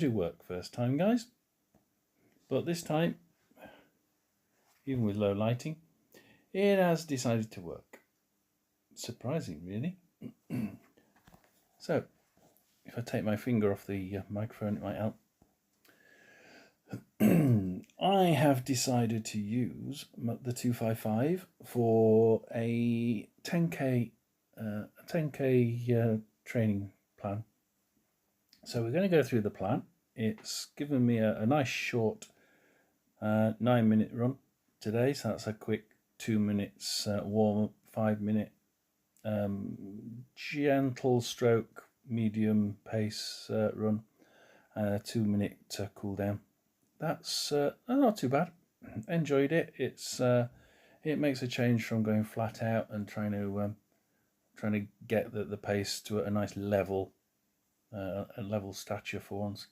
do work first time, guys, but this time, even with low lighting, it has decided to work. Surprising, really. So if I take my finger off the microphone, it might help. I have decided to use the 255 for a 10k training plan. So we're going to go through the plan. It's given me a nice short 9-minute run today, so that's a quick 2 minutes warm up, 5-minute gentle stroke medium pace run, 2-minute cool down. That's not too bad. Enjoyed it. It makes a change from going flat out and trying to get the pace to a nice level, a level stature for once.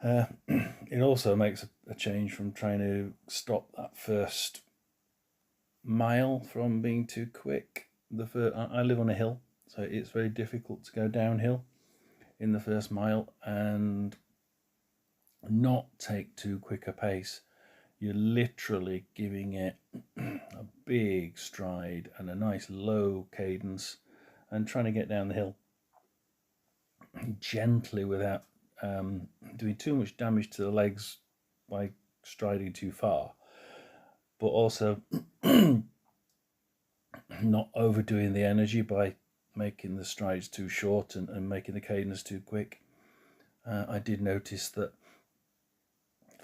It also makes a change from trying to stop that first mile from being too quick. I live on a hill, so it's very difficult to go downhill in the first mile and not take too quick a pace. You're literally giving it a big stride and a nice low cadence and trying to get down the hill gently without doing too much damage to the legs by striding too far, but also not overdoing the energy by making the strides too short and making the cadence too quick. I did notice that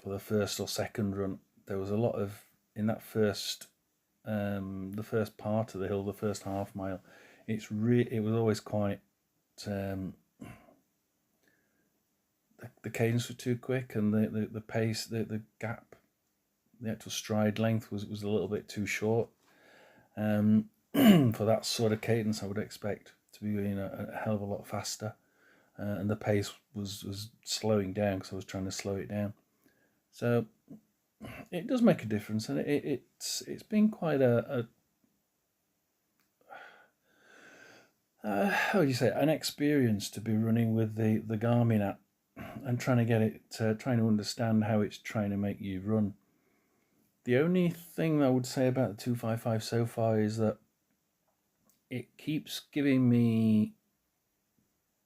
for the first or second run, there was a lot of, in that first, the first part of the hill, the first half mile, it was always quite, the cadence was too quick, and the pace, the gap, the actual stride length was a little bit too short. For that sort of cadence, I would expect to be going a hell of a lot faster, and the pace was slowing down because I was trying to slow it down. So it does make a difference, and it's been quite how do you say, an experience to be running with the Garmin app and trying to get it, trying to understand how it's trying to make you run. The only thing I would say about the 255 so far is that it keeps giving me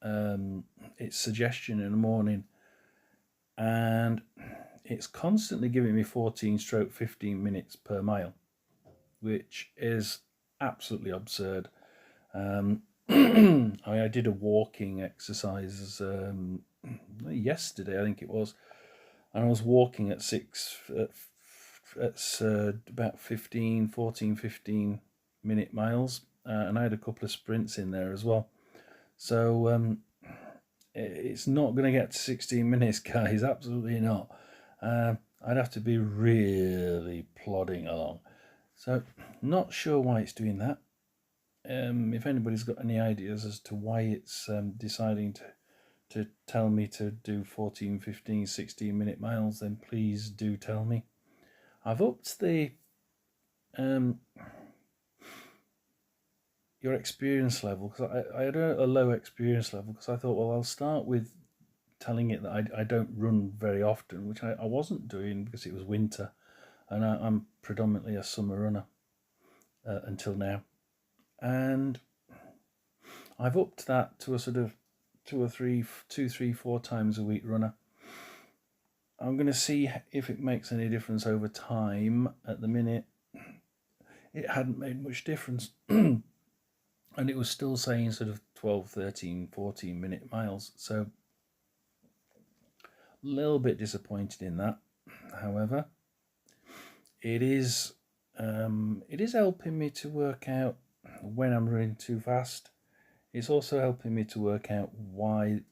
its suggestion in the morning, and it's constantly giving me 14-15 minutes per mile, which is absolutely absurd. I did a walking exercise yesterday, I think it was, and I was walking at about 15 minute miles, and I had a couple of sprints in there as well. So it's not going to get to 16 minutes, guys, absolutely not. I'd have to be really plodding along. So not sure why it's doing that. If anybody's got any ideas as to why it's deciding to tell me to do 14, 15, 16 minute miles, then please do tell me. I've upped the your experience level, because I had a low experience level, because I thought, well, I'll start with telling it that I don't run very often, which I wasn't doing because it was winter, and I'm predominantly a summer runner until now. And I've upped that to a sort of 2, 3, 4 times a week runner. I'm going to see if it makes any difference over time. At the minute, it hadn't made much difference. And it was still saying sort of 12, 13, 14 minute miles. So a little bit disappointed in that. However, it is helping me to work out when I'm running too fast. It's also helping me to work out why,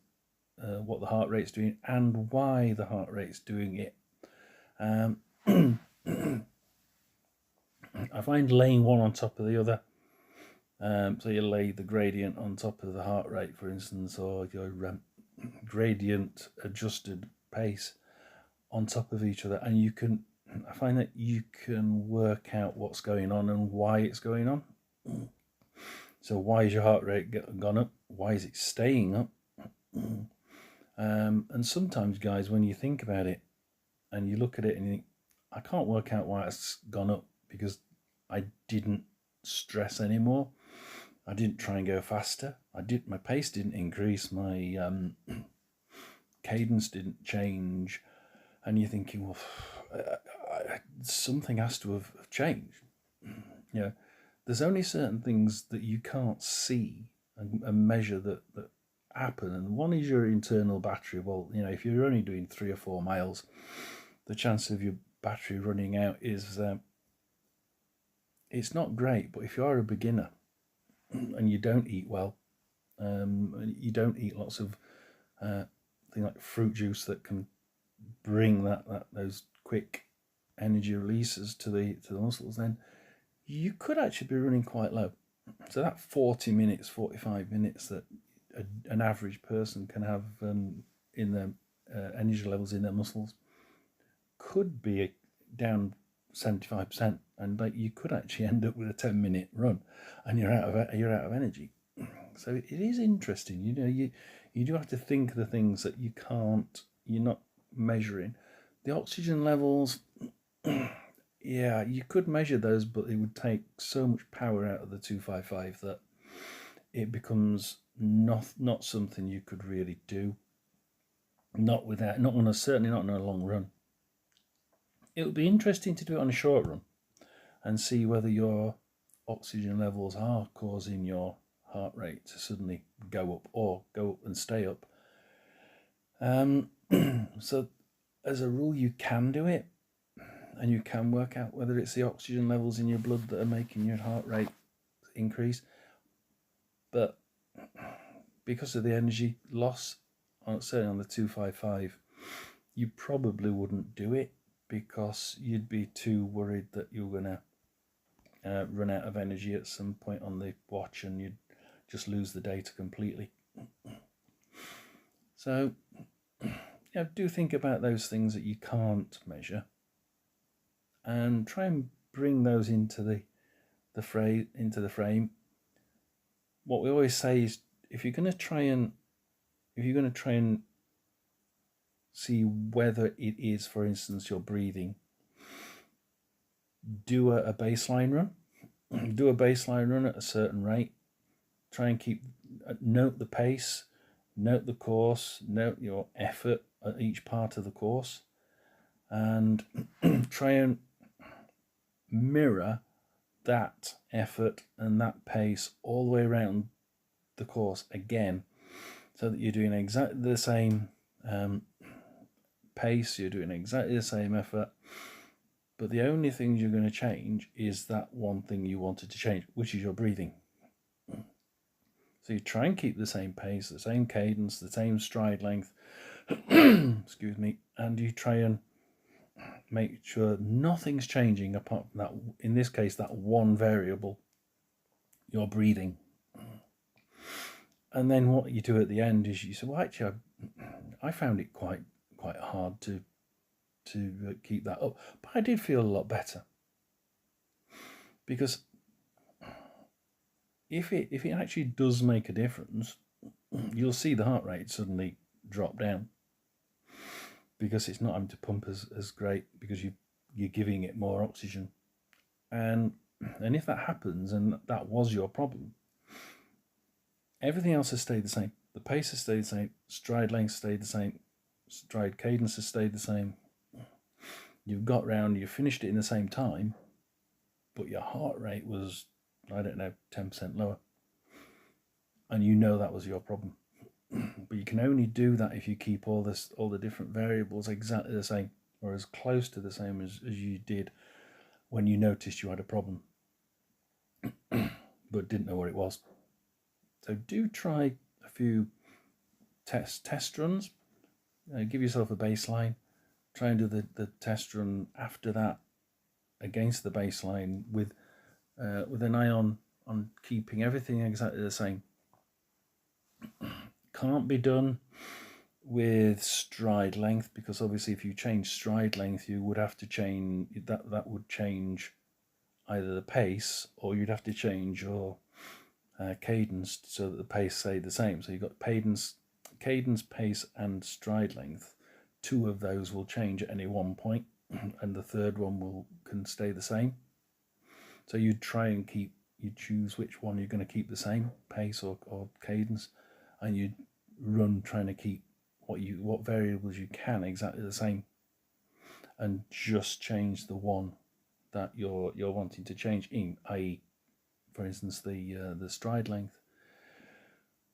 what the heart rate's doing and why the heart rate's doing it. I find laying one on top of the other. So you lay the gradient on top of the heart rate, for instance, or your gradient adjusted pace on top of each other, and I find that you can work out what's going on and why it's going on. So why is your heart rate gone up? Why is it staying up? And sometimes, guys, when you think about it and you look at it and you think, I can't work out why it's gone up, because I didn't stress anymore. I didn't try and go faster. My pace didn't increase. My cadence didn't change. And you're thinking, well, something has to have changed. There's only certain things that you can't see and measure that happen. And one is your internal battery. Well, if you're only doing 3 or 4 miles, the chance of your battery running out is it's not great. But if you are a beginner and you don't eat well, you don't eat lots of things like fruit juice that can bring those quick energy releases to the muscles, then you could actually be running quite low. So that 40 minutes, 45 minutes that an average person can have in their energy levels in their muscles could be down 75%, and you could actually end up with a 10-minute run, and you're out of energy. So it is interesting. You do have to think of the things that you're not measuring. The oxygen levels, yeah, you could measure those, but it would take so much power out of the 255 that it becomes not something you could really do. Certainly not on a long run. It would be interesting to do it on a short run and see whether your oxygen levels are causing your heart rate to suddenly go up or go up and stay up. So as a rule, you can do it, and you can work out whether it's the oxygen levels in your blood that are making your heart rate increase. But because of the energy loss, certainly on the 255, you probably wouldn't do it, because you'd be too worried that you're going to run out of energy at some point on the watch, and you'd just lose the data completely. So do think about those things that you can't measure, and try and bring those into the frame. What we always say is, if you're going to try and see whether it is, for instance, your breathing, do a baseline run. Do a baseline run at a certain rate. Try and note the pace, note the course, note your effort at each part of the course, and try and mirror that effort and that pace all the way around the course again, so that you're doing exactly the same pace, you're doing exactly the same effort, but the only thing you're going to change is that one thing you wanted to change, which is your breathing. So you try and keep the same pace, the same cadence, the same stride length, excuse me, and you try and make sure nothing's changing apart from that, in this case, that one variable, your breathing. And then what you do at the end is you say, well, actually, I found it quite hard to keep that up, but I did feel a lot better. Because if it actually does make a difference, you'll see the heart rate suddenly drop down, because it's not having to pump as great, because you're giving it more oxygen. And if that happens, and that was your problem, everything else has stayed the same. The pace has stayed the same, stride length stayed the same, stride cadence has stayed the same. You finished it in the same time, but your heart rate was, 10% lower. And that was your problem. But you can only do that if you keep all the different variables exactly the same, or as close to the same as you did when you noticed you had a problem, but didn't know what it was. So do try a few test runs. Give yourself a baseline. Try and do the test run after that against the baseline with an eye on keeping everything exactly the same. Can't be done with stride length, because obviously if you change stride length, you would have to change that would change either the pace, or you'd have to change your cadence so that the pace stayed the same. So you've got cadence, pace, and stride length. 2 of those will change at any one point, and the third one can stay the same. So you'd try and you choose which one you're going to keep the same, pace or cadence, and you'd run trying to keep what variables you can exactly the same, and just change the one that you're wanting to change in, i.e., for instance, the stride length.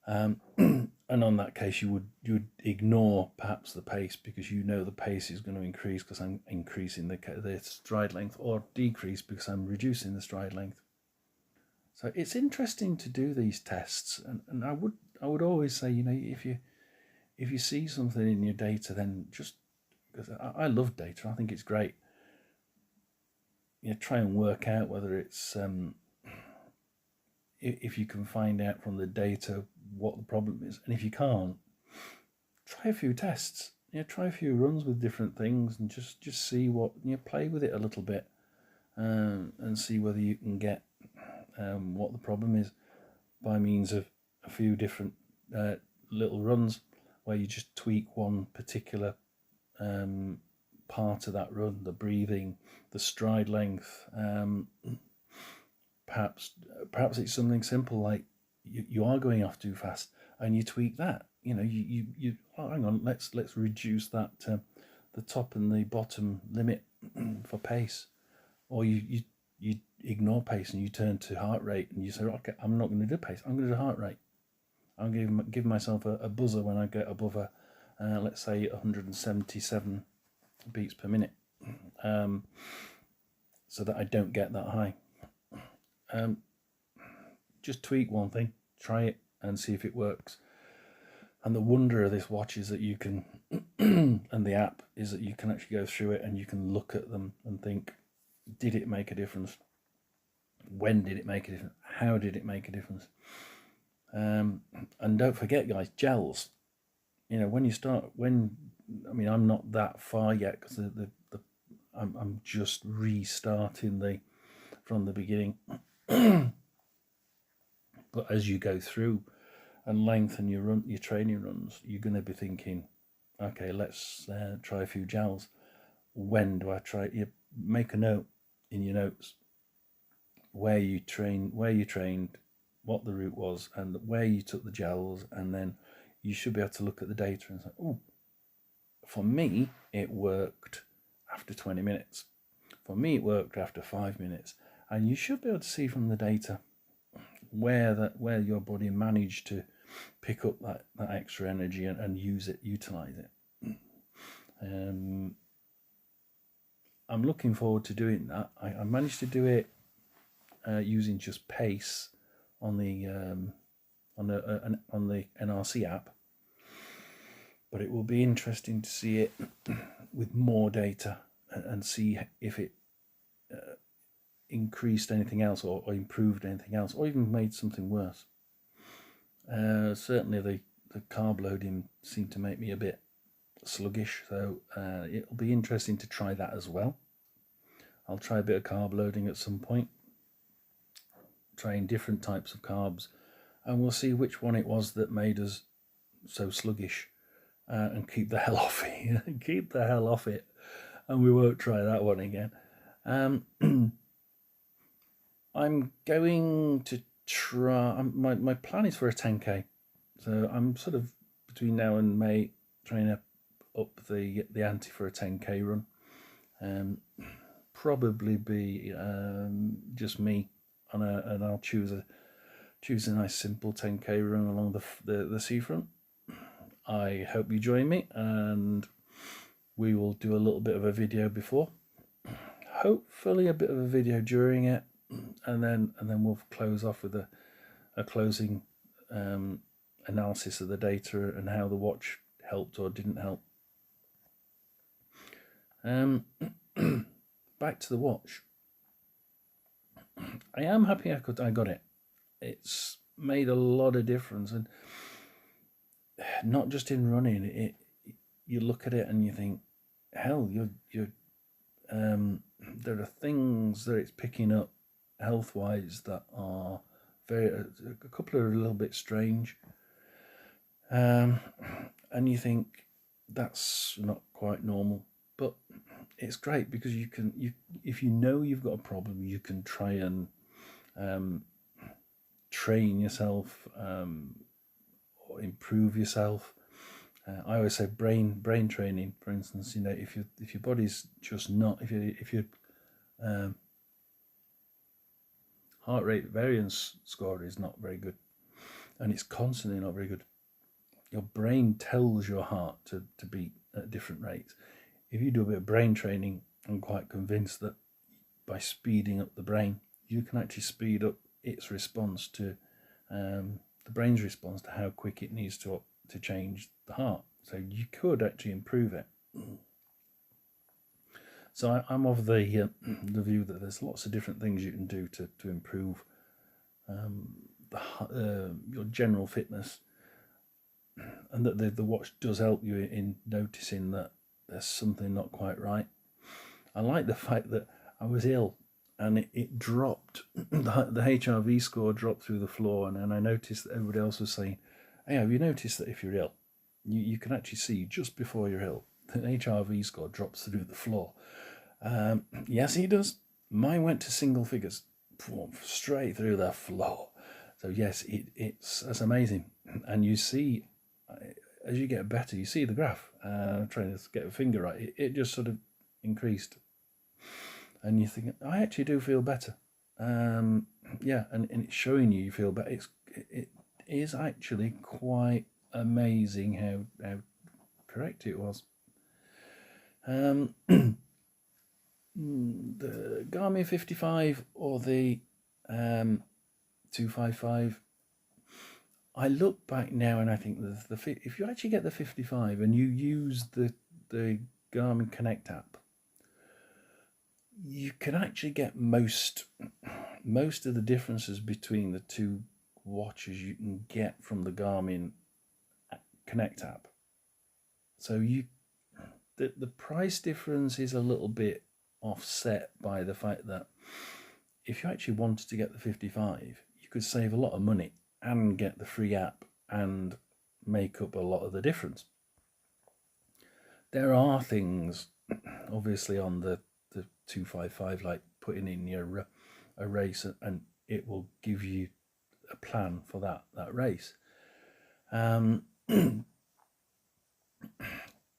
And on that case, you would ignore perhaps the pace, because you know the pace is going to increase because I'm increasing the stride length, or decrease because I'm reducing the stride length. So it's interesting to do these tests, and I would always say, if you see something in your data, then just, because I love data, I think it's great. Try and work out whether it's if you can find out from the data what the problem is, and if you can't, try a few tests. Try a few runs with different things, and just see what play with it a little bit, and see whether you can get what the problem is by means of a few different little runs where you just tweak one particular part of that run, the breathing, the stride length. Perhaps it's something simple like you are going off too fast, and you tweak that. You hang on, let's reduce that the top and the bottom limit for pace, or you ignore pace and you turn to heart rate, and you say, okay, I'm not going to do pace, I'm going to do heart rate. I'm going to give myself a buzzer when I get above let's say 177 beats per minute, so that I don't get that high. Just tweak one thing, try it, and see if it works. And the wonder of this watch is that you can, and the app is that you can actually go through it and you can look at them and think, did it make a difference? When did it make a difference? How did it make a difference? And don't forget, guys, gels. I'm not that far yet, because I'm just restarting from the beginning. But as you go through and lengthen your training runs, you're going to be thinking, okay, let's try a few gels. When do I try? You make a note in your notes where you trained, what the route was, and where you took the gels, and then you should be able to look at the data and say, oh, for me it worked after 20 minutes. For me it worked after 5 minutes. And you should be able to see from the data where your body managed to pick up that extra energy and utilize it. I'm looking forward to doing that. I managed to do it using just pace on the NRC app, but it will be interesting to see it with more data and see if it increased anything else, or improved anything else, or even made something worse. Certainly the carb loading seemed to make me a bit sluggish, so it'll be interesting to try that as well. I'll try a bit of carb loading at some point, trying different types of carbs, and we'll see which one it was that made us so sluggish, and keep the hell off it. Keep the hell off it, and we won't try that one again. I'm going to try. My plan is for a 10k, so I'm sort of between now and May trying to up the ante for a 10k run. Probably be just me, and I'll choose a nice simple 10k run along the seafront. I hope you join me, and we will do a little bit of a video before, hopefully a bit of a video during it, and then we'll close off with a closing analysis of the data and how the watch helped or didn't help. Back to the watch. I am happy I got it. It's made a lot of difference, and not just in running. You look at it and you think, hell, you're there are things that it's picking up health-wise that are a couple are a little bit strange. And you think that's not quite normal, but it's great because if you know you've got a problem, you can try and train yourself, or improve yourself. I always say brain training. For instance, if your body's just not, if your heart rate variance score is not very good, and it's constantly not very good, your brain tells your heart to beat at different rates. If you do a bit of brain training, I'm quite convinced that by speeding up the brain, you can actually speed up its response to the brain's response to how quick it needs to change the heart. So you could actually improve it. So I'm of the view that there's lots of different things you can do to improve your general fitness, and that the watch does help you in noticing that there's something not quite right. I like the fact that I was ill and it dropped, the HRV score dropped through the floor, and then I noticed that everybody else was saying, hey, have you noticed that if you're ill, you can actually see just before you're ill, the HRV score drops through the floor. Yes, he does. Mine went to single figures, straight through the floor. So yes, that's amazing. And you see, as you get better, you see the graph. Trying to get a finger right, it just sort of increased. And you think, I actually do feel better. Yeah, and it's showing you feel better. It is actually quite amazing how correct it was. The Garmin 55 or the 255, I look back now and I think if you actually get the 55 and you use the Garmin Connect app, you can actually get most of the differences between the two watches you can get from the Garmin Connect app. So the price difference is a little bit offset by the fact that if you actually wanted to get the 55, you could save a lot of money and get the free app and make up a lot of the difference. There are things, obviously, on the 255, like putting in your a race, and it will give you a plan for that race.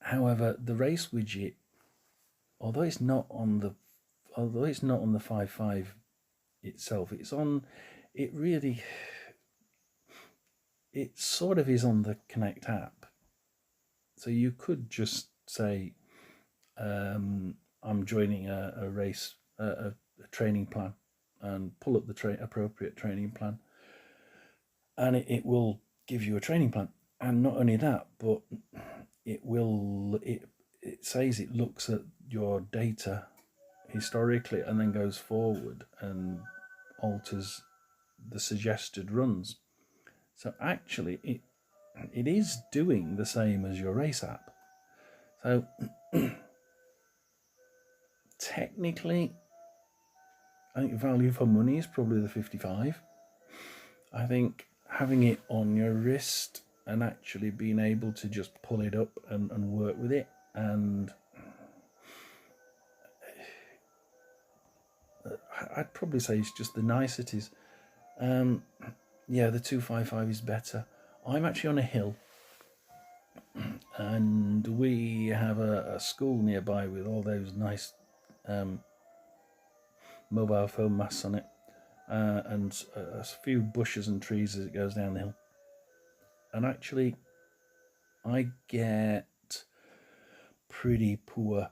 However, the race widget, although it's not on the 55 itself, it sort of is on the Connect app. So you could just say, I'm joining a race, a training plan, and pull up the appropriate training plan, and it will give you a training plan. And not only that, but it says it looks at your data historically and then goes forward and alters the suggested runs. So actually it is doing the same as your race app. So technically, I think value for money is probably the 55. I think having it on your wrist and actually being able to just pull it up and work with it, and I'd probably say it's just the niceties. Yeah, the 255 is better. I'm actually on a hill, and we have a school nearby with all those nice mobile phone masts on it, and a few bushes and trees as it goes down the hill. And actually, I get pretty poor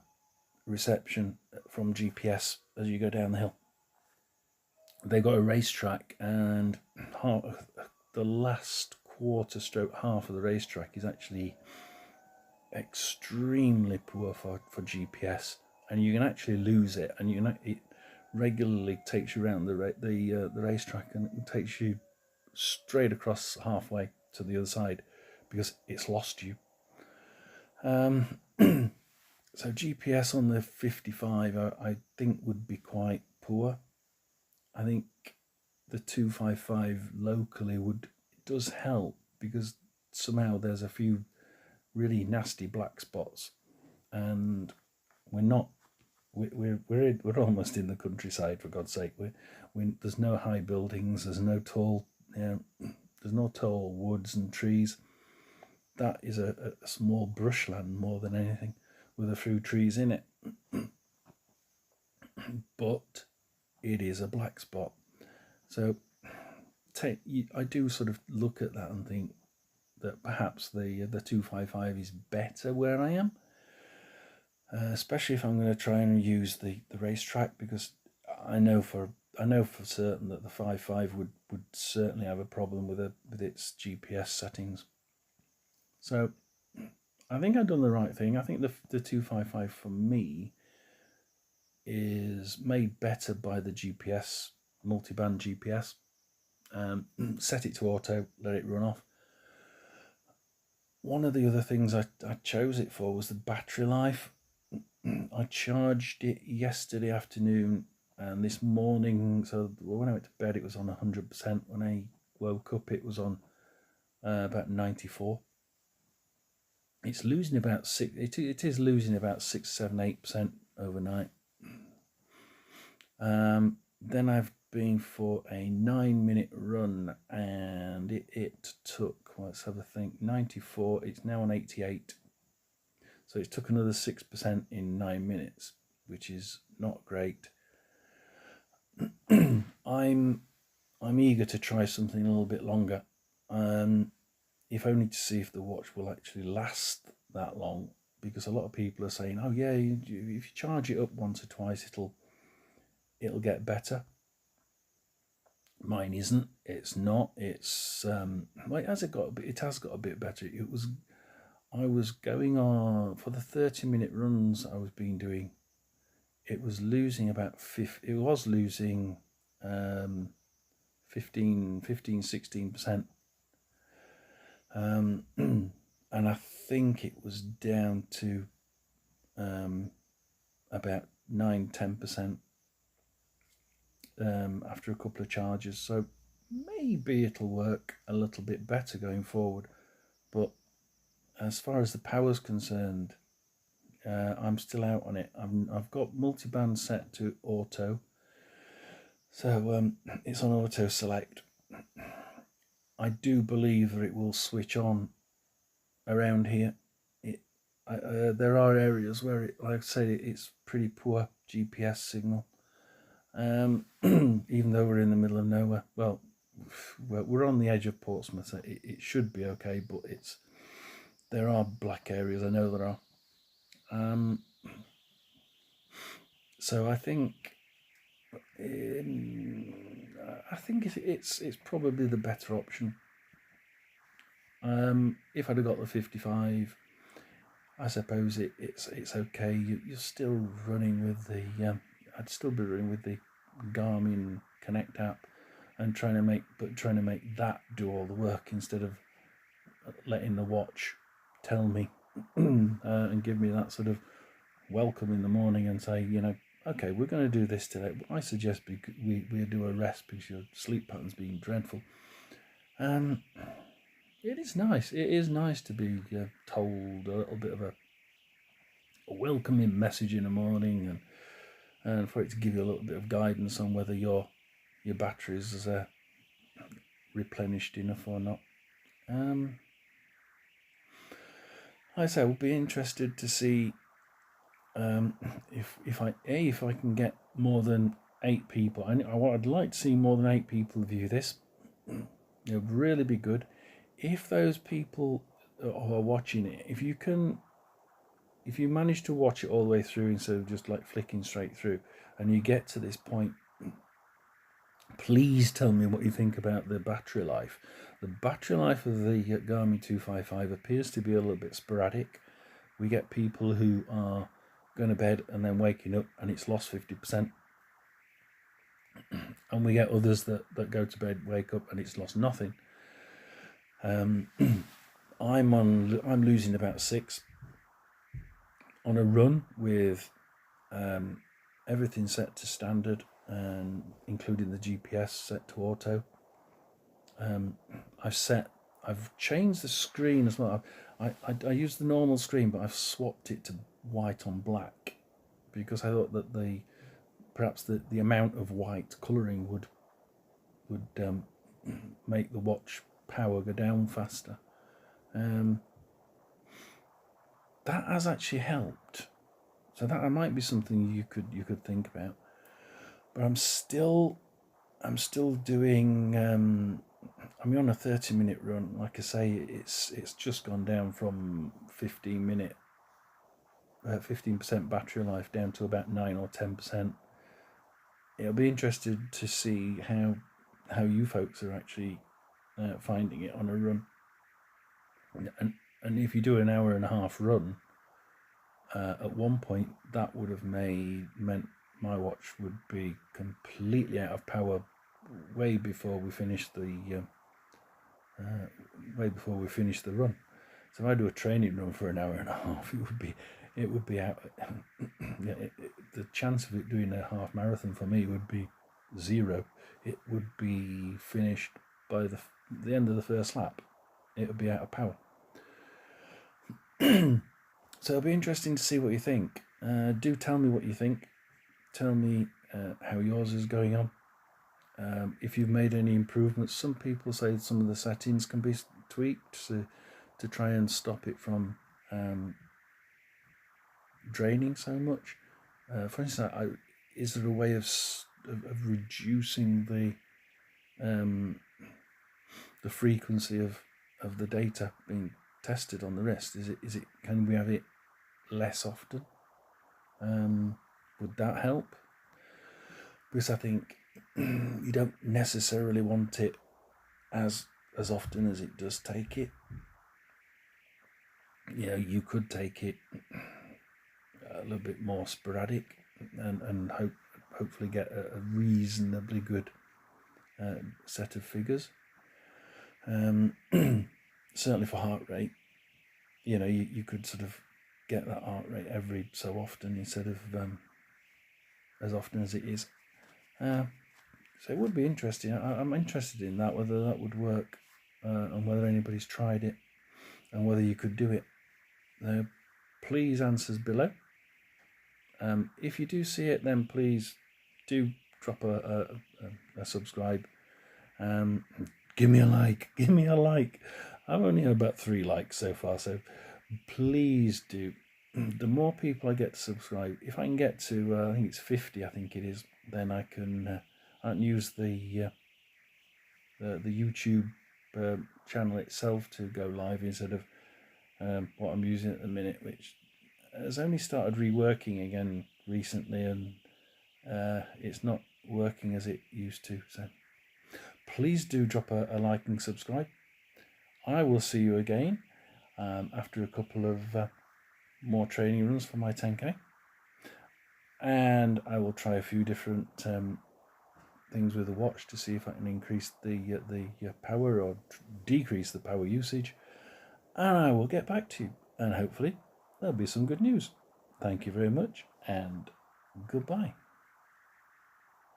reception from GPS as you go down the hill. They've got a racetrack, and the last quarter stroke half of the racetrack is actually extremely poor for GPS, and you can actually lose it, and it regularly takes you around the racetrack, and it takes you straight across halfway to the other side because it's lost you. So GPS on the 55, I think, would be quite poor. I think the 255 locally does help because somehow there's a few really nasty black spots, and we're not. We're almost in the countryside, for God's sake. There's no high buildings. There's no tall. There's no tall woods and trees. That is a small brushland more than anything, with a few trees in it. But it is a black spot. So I do sort of look at that and think that perhaps the 255 is better where I am, especially if I'm going to try and use the racetrack, because I know for certain that the 55 would certainly have a problem with its GPS settings. So I think I've done the right thing. I think the 255 for me is made better by the GPS, multi-band GPS. Set it to auto, let it run off. One of the other things I chose it for was the battery life. I charged it yesterday afternoon, and this morning, so when I went to bed it was on 100%. When I woke up it was on about 94. It's losing about it is losing about 6, 7, 8% overnight. Then I've been for a 9-minute run, and it took, let's have a think, 94. It's now on 88. So it took another 6% in 9 minutes, which is not great. I'm eager to try something a little bit longer, if only to see if the watch will actually last that long. Because a lot of people are saying, "Oh yeah, if you charge it up once or twice, it'll get better." Mine isn't. It's not. It's well, it has got a bit better. I was going on for the 30-minute runs I was been doing. It was losing about 15, 16%. And I think it was down to about 9-10% after a couple of charges. So maybe it'll work a little bit better going forward. But as far as the power's concerned, I'm still out on it. I've got multi-band set to auto, so it's on auto select. I do believe that it will switch on around here. There are areas where like I say, it's pretty poor GPS signal. Even though we're in the middle of nowhere. Well, we're on the edge of Portsmouth, so it should be okay, but there are black areas, I know there are. So I think it's probably the better option. If I'd have got the 55, I suppose it's okay. You're still running with the I'd still be running with the Garmin Connect app and trying to make that do all the work instead of letting the watch tell me and give me that sort of welcome in the morning and say, okay, we're going to do this today. I suggest we do a rest because your sleep pattern's been dreadful. It is nice. It is nice to be told a little bit of a welcoming message in the morning, and for it to give you a little bit of guidance on whether your batteries is replenished enough or not. I say we'll be interested to see if I can get more than 8 people. I'd like to see more than 8 people view this. It would really be good if those people who are watching it, if you manage to watch it all the way through instead of just like flicking straight through, and you get to this point, please tell me what you think about the battery life. The battery life of the Garmin 255 appears to be a little bit sporadic. We get people who are going to bed and then waking up and it's lost 50%. And we get others that go to bed, wake up, and it's lost nothing. I'm losing about 6 on a run with everything set to standard, and including the GPS set to auto. I've set I've changed the screen as well. I use the normal screen, but I've swapped it to white on black because I thought that perhaps the amount of white colouring would make the watch power go down faster. That has actually helped, so that might be something you could think about. But I'm still doing. I'm on a 30-minute run. Like I say, it's just gone down from 15% battery life down to about 9 or 10%. It'll be interesting to see how you folks are actually finding it on a run. And if you do an hour and a half run, at one point that would have meant my watch would be completely out of power way before we finish the run. So if I do a training run for an hour and a half, it would be out. The chance of it doing a half marathon for me would be 0. It would be finished by the end of the first lap. It would be out of power. So it'll be interesting to see what you think. Do tell me what you think. Tell me how yours is going on. If you've made any improvements. Some people say some of the settings can be tweaked to try and stop it from draining so much. For instance, is there a way of reducing the frequency of the data being tested on the wrist? Is it can we have it less often? Would that help? Because I think you don't necessarily want it as often as it does take it. You could take it a little bit more sporadic and hopefully get a reasonably good set of figures. Certainly for heart rate, you could sort of get that heart rate every so often instead of as often as it is. So it would be interesting. I'm interested in that, whether that would work, and whether anybody's tried it, and whether you could do it. Please answers below. If you do see it, then please do drop a subscribe. Give me a like. Give me a like. I've only had about 3 likes so far, so please do. The more people I get to subscribe, if I can get to, I think it's 50, I think it is, then I can use the YouTube channel itself to go live instead of what I'm using at the minute, which has only started reworking again recently, and it's not working as it used to. So please do drop a like and subscribe. I will see you again after a couple of more training runs for my 10k, and I will try a few different things with the watch to see if I can increase the power or decrease the power usage, and I will get back to you, and hopefully there'll be some good news. Thank you very much, and goodbye.